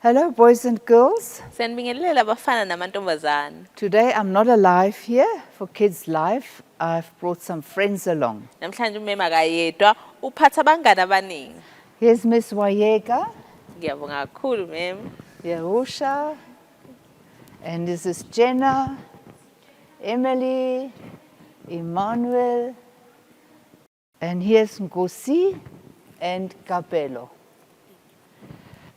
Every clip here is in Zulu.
Hello, boys and girls. Sanibingelela abafana namantombazane. Today I'm not alive here for Kids Live. I've brought some friends along. Namhlanje umema akayedwa uphatha abangani abaningi. Here's Miss Wayega, Ngiyabonga kakhulu mem. Yerusha, and this is Jenna, Emily, Emmanuel, and here's Ngosi and Capello.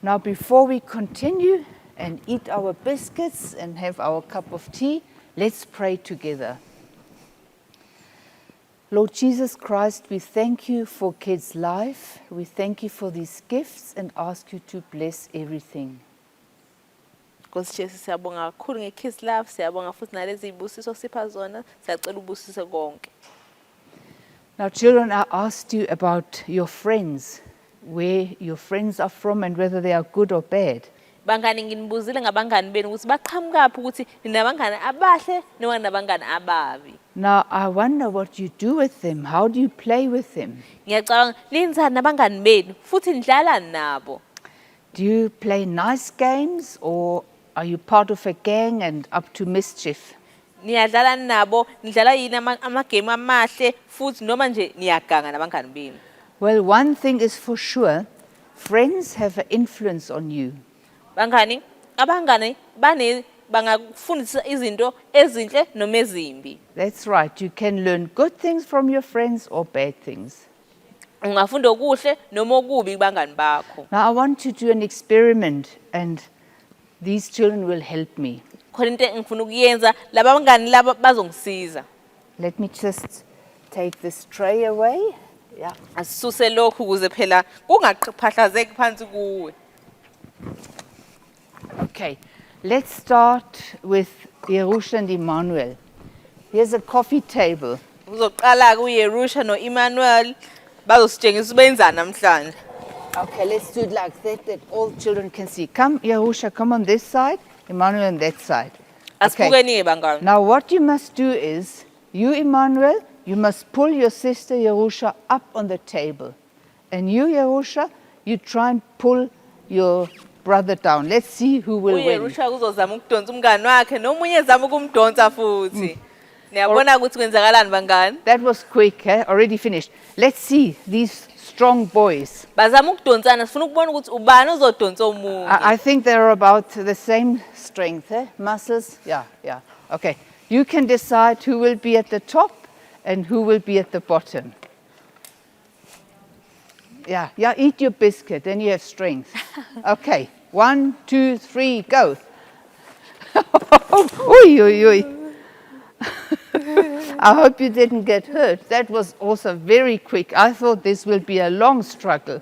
Now, before we continue and eat our biscuits and have our cup of tea, let's pray together. Lord Jesus Christ, we thank you for Kids Life. We thank you for these gifts and ask you to bless everything. Nkosi Jesu siyabonga kakhulu ngeKids Life, siyabonga futhi nalezi zibusiso sipha zona, siyacela ubusise konke. Now, children, I asked you about your friends, where your friends are from and whether they are good or bad. Bangani nginibuzile ngabangani benu ukuthi baqhamukaphi ukuthi ninabangani abahle noma nabangani ababi. Now, I wonder what you do with them. How do you play with them? Ngiyacabanga nenzani nabangani benu futhi nidlala nabo. Do you play nice games or are you part of a gang and up to mischief? Niyadlala nabo, nidlala yini ama-game amahle futhi noma nje niyaganga nabangani benu. Well, one thing is for sure, friends have an influence on you. Bangani, abangani bangakufundisa izinto ezinhle noma ezimbi. That's right. You can learn good things from your friends or bad things. Ungafunda okuhle noma okubi kubangani bakho. Now, I want to do an experiment and these children will help me. Khona into engifuna ukuyenza, laba bangani laba bazongisiza. Let me just take this tray away. Yeah. Asisuse lokhu ukuze phela kungaphahlazeki phansi kuwe. Okay, let's start with Yerusha and Emmanuel. Here's a coffee table. Uzoqala kuYerusha noEmmanuel bazositshengisa ubenzani namhlanje. Okay, let's do it like that all children can see. Come, Yerusha, come on this side, Emmanuel on that side. Asibukeni bangani. Now what you must do is, you Emmanuel, you must pull your sister Yerusha up on the table. And you, Yerusha, you try and pull your brother down. Let's see who will win. uYerusha uzozama ukudonsa umngani wakhe nomunye ezama ukumdonsa futhi. Niyabona ukuthi kwenzakalani bangani? That was quick, eh? Already finished. Let's see these strong boys. Bazama ukudonsana sifuna ukubona ukuthi ubani uzodonsa umunye. I think they're about the same strength, eh? Muscles. Yeah. Okay. You can decide who will be at the top and who will be at the bottom. Yeah, eat your biscuit, then you have strength. Okay, 1, 2, 3, go. Oy. I hope you didn't get hurt. That was also very quick. I thought this will be a long struggle.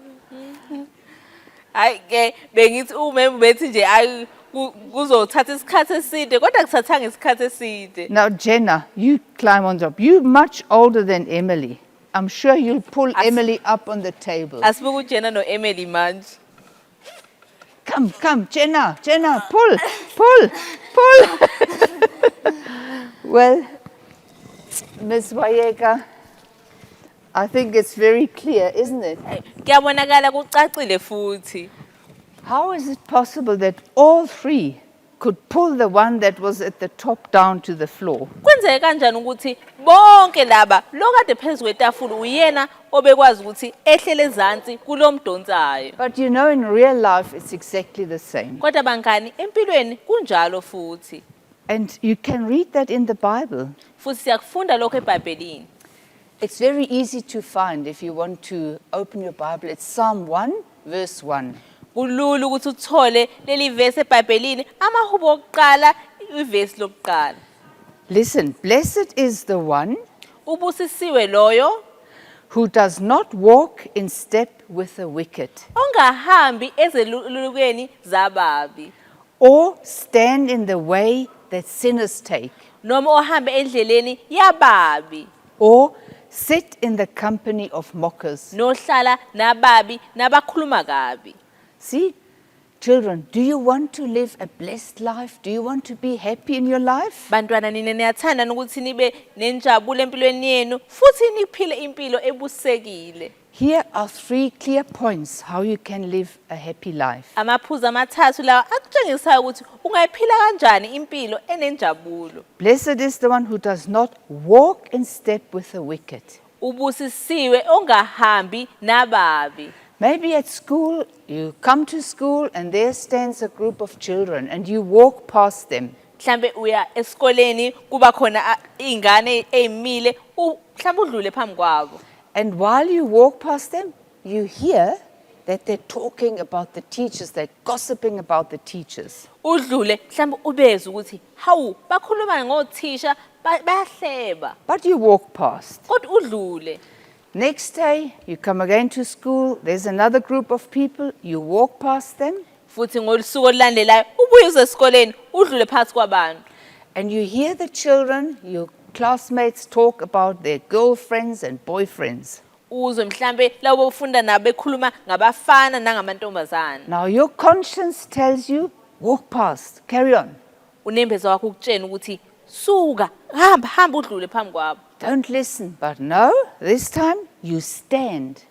Hayi ke bengithi umeme bethi nje ayi kuzothatha isikhathi eside kodwa kuthathanga isikhathi eside. Now, Jenna, you climb on top. You're much older than Emily. I'm sure you'll pull Emily up on the table. Asibuku Jenna noEmily manje. Come, Jenna, pull. Well, Miss Wayega, I think it's very clear, isn't it? Kuyabonakala kucacile futhi. How is it possible that all three could pull the one that was at the top down to the floor? Kwenzeke kanjani ukuthi bonke laba lokade phezulu kwetafula uyena obekwazi ukuthi ehlele ezantsi kulomdonsayo. But you know, in real life, it's exactly the same. Kodwa bangani empilweni kunjalo futhi. And you can read that in the Bible. Futhi siyakufunda lokho eBhayibhelini. It's very easy to find if you want to open your Bible. It's Psalm 1, verse 1. Kulula ukuthi uthole leli verse eBhayibhelini amahubo okuqala ivesi lokuqala. Listen, blessed is the one Ubusisiwe loyo who does not walk in step with the wicked, ongahambi ezelulukweni zababi or stand in the way that sinners take, noma ohamba endleleni yababi or sit in the company of mockers. nohlala nababi nabakhuluma kabi. See, Children, do you want to live a blessed life? Do you want to be happy in your life? Bantwana nina niyathanda ukuthi nibe nenjabulo empilweni yenu futhi niphile impilo ebusekile. Here are 3 clear points how you can live a happy life. Amaphuzu amathathu lawa akutshengisayo ukuthi ungayiphila kanjani impilo enenjabulo. Blessed is the one who does not walk in step with the wicked. Ubusisiwe ongahambi nababi. Maybe at school, you come to school and there stands a group of children and you walk past them. Mhlambe uya esikoleni kuba khona izingane ezimile mhlambe udlule phambi kwabo. And while you walk past them, you hear that they're talking about the teachers, they're gossiping about the teachers. Udlule mhlambe ubeze ukuthi hawu bakhuluma ngothisha bayahleba. But you walk past. Kodwa udlule. Next day, you come again to school, there's another group of people, you walk past them, Futhi ngolusuku olulandelayo ubuye uze esikoleni udlule phansi kwabantu. and you hear the children, your classmates talk about their girlfriends and boyfriends. Uzwe mhlambe labo bafunda nabo bekhuluma ngabafana nangamantombazana. Now your conscience tells you, walk past, carry on. Unembeza wakho ukutshena ukuthi suka hamba udlule phambi kwabo. Don't listen. But no, this time you stand.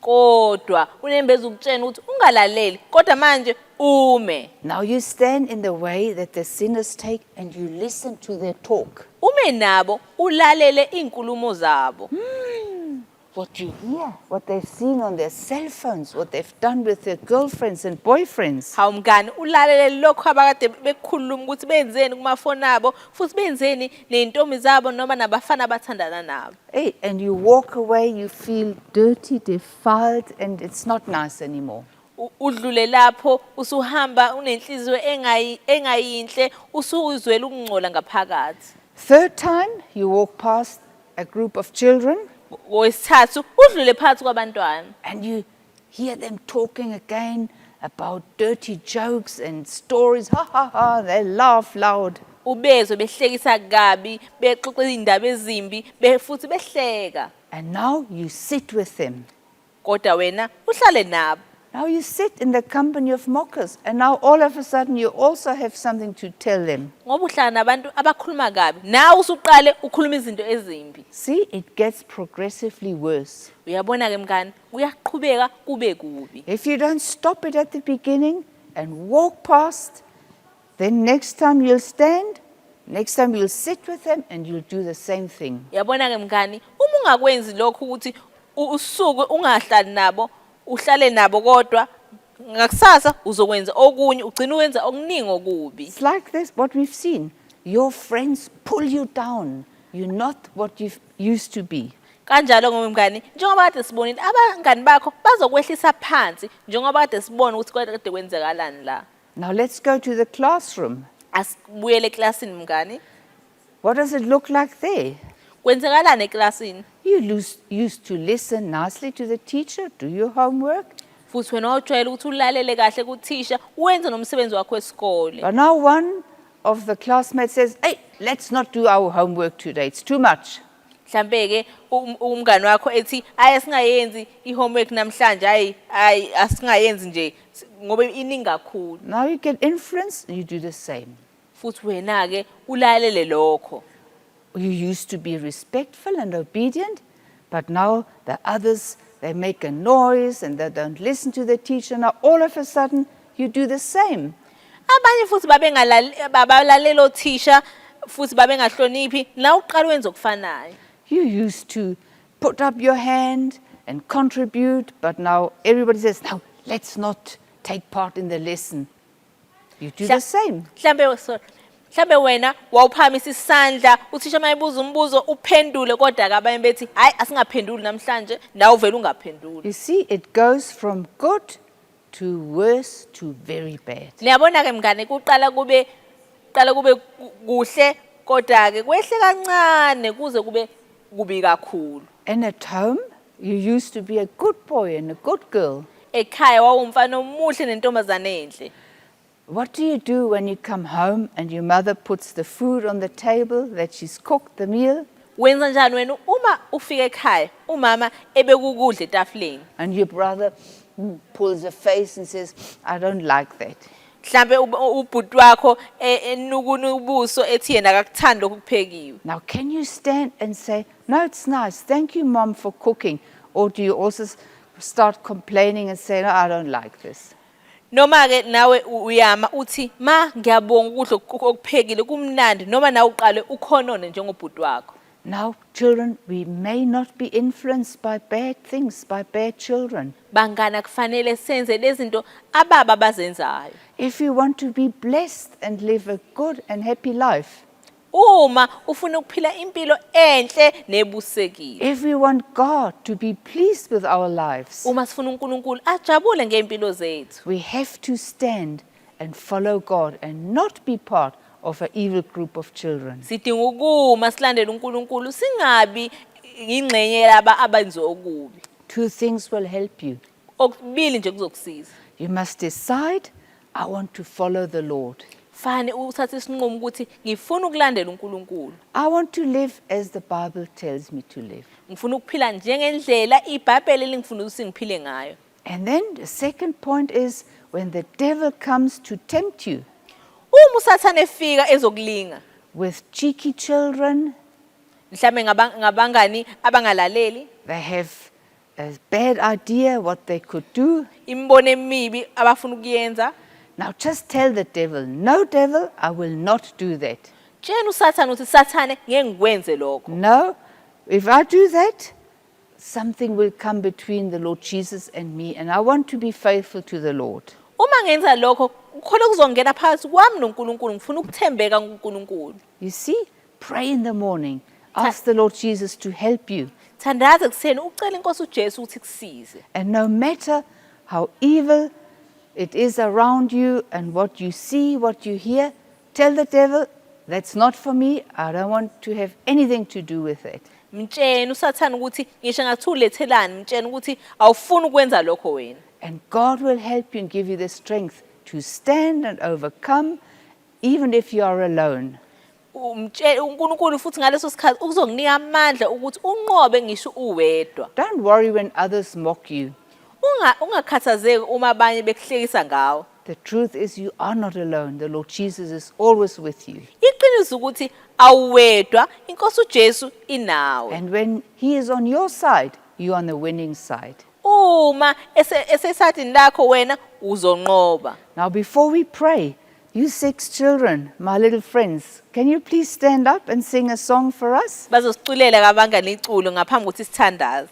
Kodwa unembeza ukutshena ukuthi ungalaleli kodwa manje ume. Now you stand in the way that the sinners take and you listen to their talk. Ume nabo ulalele inkulumo zabo. What you hear, what they've seen on their cell phones, what they've done with their girlfriends and boyfriends. Hawumngani ulalele lokho abakade bekhuluma ukuthi benzeni kumafoni abo futhi benzeni nentombi zabo noma nabafana abathandana nabo. Hey, and you walk away, you feel dirty, defiled, and it's not nice anymore. Udlule lapho usuhamba unenhliziyo engayinhle usuzwela ukungcola ngaphakathi. Third time, you walk past a group of children Wesithathu udlule phansi kwabantwana. and you hear them talking again about dirty jokes and stories. Ha ha ha, they laugh loud. Ubezwe behlekisa kabi bexoxa izindaba ezimbi futhi behleka. And now you sit with them. Kodwa wena uhlale nabo. Now you sit in the company of mockers, and now all of a sudden you also have something to tell them. Ngoba uhlala nabantu abakhuluma kabi nawe usuqale ukhuluma izinto ezimbi. See, it gets progressively worse. Uyabona ke mngani kuyaqhubeka kube kubi. If you don't stop it at the beginning and walk past, then next time you'll stand, next time you'll sit with them and you'll do the same thing. Uyabona ke mngani uma ungakwenzi lokho ukuthi usuku ungahlali nabo uhlale nabo kodwa ngakusasa uzokwenza okunye ugcina uwenza okuningi okubi. It's like this, what we've seen. Your friends pull you down. You're not what you used to be. Kanjalo ngoba mngani njengoba kade sibonile abangani bakho bazokwehlisa phansi njengoba kade sibona ukuthi kade kwenzekalani la. Now let's go to the classroom. Asibuyele eklasini mngani. What does it look like there? Kwenzekalani eklasini? You used to listen nicely to the teacher, do your homework. Futhi wena ujwayele ukuthi ulalele kahle kuthisha wenze nomsebenzi wakho wesikole. But now one of the classmates says, hey, let's not do our homework today, it's too much. Mhlambe ke umngani wakho ethi asingayenzi ihomework namhlanje asingayenzi nje ngoba iningi kakhulu. Now you get influence, you do the same. Futhi wena ke ulalele lokho. You used to be respectful and obedient, but now the others, they make a noise and they don't listen to the teacher. Now all of a sudden, you do the same. Abanye futhi babalalela othisha futhi babengahloniphi la uqala wenza okufanayo. You used to put up your hand and contribute, but now everybody says, no, let's not take part in the lesson. You do the same. Mhlambe wena wawuphamisa isandla uthisha mayibuza umbuzo uphendule kodwa ke abanye bethi hayi asingaphenduli namhlanje nawe uvela ungaphenduli. You see, it goes from good to worse to very bad. Niyabona ke mngane kuqala kube kuhle kodwa ke kwehle kancane kuze kube kubi kakhulu. And at home, you used to be a good boy and a good girl. Ekhaya wawumfana omuhle nentombazane enhle. What do you do when you come home and your mother puts the food on the table that she's cooked the meal? Wenza njani wena uma ufika ekhaya umama ebekukudla etafuleni? And your brother pulls a face and says, I don't like that. Mhlambe ubhuti wakho enukuna ubuso ethi yena akakuthandi lokuphekiwe. Now, can you stand and say, no, it's nice. Thank you, Mom, for cooking. Or do you also start complaining and say, no, I don't like this? Noma ke nawe uyama uthi ma ngiyabonga ukudla okuphekile kumnandi noma nawe uqale ukhonone njengobhuti wakho. Now, children, we may not be influenced by bad things, by bad children. Bangana kufanele senze lezinto ababa bazenzayo. If you want to be blessed and live a good and happy life, Uma ufuna ukuphila impilo enhle nebusekile. if we want God to be pleased with our lives, Uma sifuna uNkulunkulu ajabule ngempilo zethu. we have to stand and follow God and not be part of an evil group of children. Sidinga ukuma silandele uNkulunkulu singabi ingcenye laba abenza okubi. Two things will help you. Okubili nje kuzokusiza. You must decide, I want to follow the Lord. Fane uthathe isinqumo ukuthi ngifuna ukulandela uNkulunkulu. I want to live as the Bible tells me to live. Ngifuna ukuphila njengendlela iBhayibheli lingifuna ukuthi ngiphile ngayo. And then the second point is when the devil comes to tempt you Uma usathane efika ezokulinga, with cheeky children, mhlambe ngabangani abangalaleli, they have a bad idea what they could do. imibono emibi abafuna ukuyenza. Now just tell the devil, no devil, I will not do that. Tshela uSathane uthi Sathane ngeke ngikwenze lokho. No, if I do that, something will come between the Lord Jesus and me, and I want to be faithful to the Lord. Uma ngenza lokho, kukhona kuzongena phakathi kwami noNkulunkulu, ngifuna ukuthembeka kuNkulunkulu. You see, pray in the morning. Ask the Lord Jesus to help you. Thandaza kuseni ucela iNkosi uJesu ukuthi kusize. And no matter how evil it is around you and what you see, what you hear, tell the devil, that's not for me. I don't want to have anything to do with it. Mtshela uSathane ukuthi ngisho ngathi ulethelani, mtshela ukuthi awufuni ukwenza lokho wena. And God will help you and give you the strength to stand and overcome, even if you are alone. Umtshela uNkulunkulu futhi ngaleso sikhathi ukuzokunika amandla ukuthi unqobe ngisho uwedwa. Don't worry when others mock you. Ungakhathazeki uma abanye bekuhlekisa ngawe. The truth is you are not alone. The Lord Jesus is always with you. Iqiniso ukuthi awuwedwa, iNkosi uJesu inawe. And when He is on your side, you are on the winning side. Uma esesathini lakho wena uzonqoba. Now before we pray, you 6 children, my little friends, can you please stand up and sing a song for us? Bazosiculela kabangani iculo ngaphambi ukuthi sithandaze.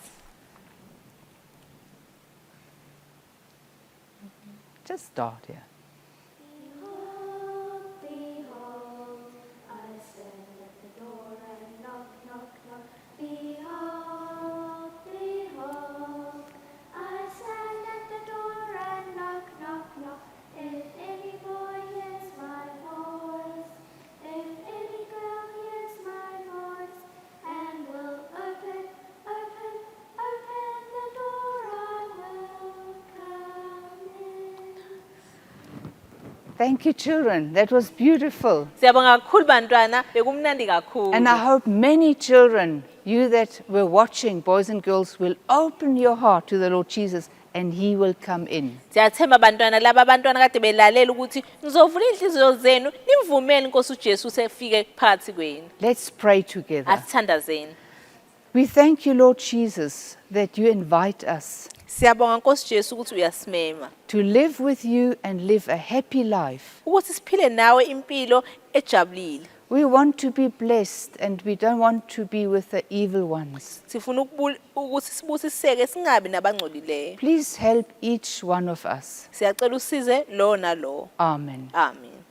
Just start here. Behold, I stand at the door and knock, knock, knock. Behold, behold, I stand at the door and knock, knock, knock. If any boy hears my voice, if any girl hears my voice, and will open, open, open the door, I will come in. Thank you, children. That was beautiful. Siyabonga kakhulu bantwana, bekumnandi kakhulu. And I hope many children, you that were watching, boys and girls, will open your heart to the Lord Jesus and He will come in. Siyathemba bantwana laba abantwana kade belalela ukuthi ngizovula inhliziyo zenu nimvumele iNkosi uJesu sefike phakathi kwenu. Let's pray together. Asithandazeni. We thank you, Lord Jesus, that you invite us Siyabonga Nkosi Jesu ukuthi uyasimema. to live with you and live a happy life. Ukuthi siphile nawe impilo ejabulile. We want to be blessed and we don't want to be with the evil ones. Sifuna ukuthi sibusiseke singabi nabangcolileyo. Please help each one of us. Siyacela usize lo nalo. Amen. Amen.